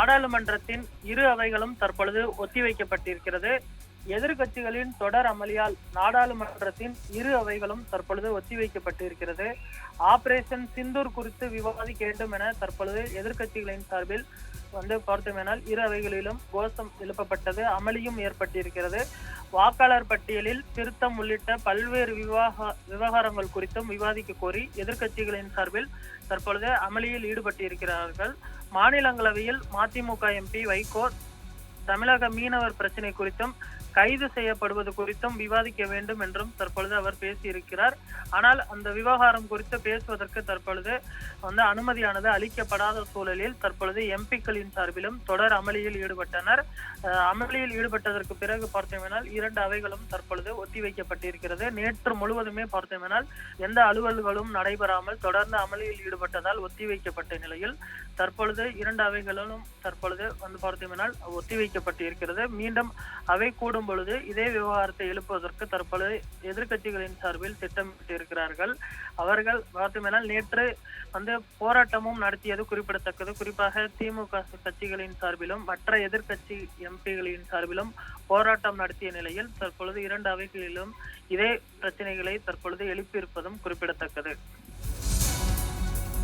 நாடாளுமன்றத்தின் இரு அவைகளும் தற்பொழுது ஒத்திவைக்கப்பட்டிருக்கிறது. எதிர்கட்சிகளின் தொடர் அமளியால் நாடாளுமன்றத்தின் இரு அவைகளும் தற்பொழுது ஒத்திவைக்கப்பட்டிருக்கிறது. ஆபரேஷன் சிந்தூர் குறித்து விவாதிக்க வேண்டும் என தற்பொழுது எதிர்கட்சிகளின் சார்பில் பார்த்தோமேனால் இரு அவைகளிலும் கோஷம் எழுப்பப்பட்டது. அமளியும் ஏற்பட்டிருக்கிறது. வாக்காளர் பட்டியலில் திருத்தம் உள்ளிட்ட பல்வேறு விவகாரங்கள் குறித்தும் விவாதிக்க கோரி எதிர்கட்சிகளின் சார்பில் தற்பொழுது அமளியில் ஈடுபட்டிருக்கிறார்கள். மாநிலங்களவையில் மதிமுக எம்பி வைகோ தமிழக மீனவர் பிரச்சனை குறித்தும் கைது செய்யப்படுவது குறித்தும் விவாதிக்க வேண்டும் என்றும் தற்பொழுது அவர் பேசியிருக்கிறார். ஆனால் அந்த விவகாரம் குறித்து பேசுவதற்கு தற்பொழுது அனுமதியானது அளிக்கப்படாத சூழலில் தற்பொழுது எம்பிக்களின் சார்பிலும் தொடர் அமளியில் ஈடுபட்டனர். அமளியில் ஈடுபட்டதற்கு பிறகு பார்த்தோமேனால் இரண்டு அவைகளும் தற்பொழுது ஒத்திவைக்கப்பட்டிருக்கிறது. நேற்று முழுவதுமே பார்த்தோமேனால் எந்த அலுவல்களும் நடைபெறாமல் தொடர்ந்து அமளியில் ஈடுபட்டதால் ஒத்திவைக்கப்பட்ட நிலையில் தற்பொழுது இரண்டு அவைகளும் தற்பொழுது பார்த்தோமேனால் ஒத்திவைக்கப்பட்டிருக்கிறது. மீண்டும் அவை கூடும் பொழுது இதே விவகாரத்தை எழுப்புவதற்கு தற்பொழுது எதிர்கட்சிகளின் சார்பில் திட்டமிட்டிருக்கிறார்கள். அவர்கள் பார்த்தோமேனால் நேற்று போராட்டமும் நடத்தியது குறிப்பிடத்தக்கது. குறிப்பாக திமுக கட்சிகளின் சார்பிலும் மற்ற எதிர்கட்சி எம்பிகளின் சார்பிலும் போராட்டம் நடத்திய நிலையில் தற்பொழுது இரண்டு அவைகளிலும் இதே பிரச்சனைகளை தற்பொழுது எழுப்பியிருப்பதும் குறிப்பிடத்தக்கது.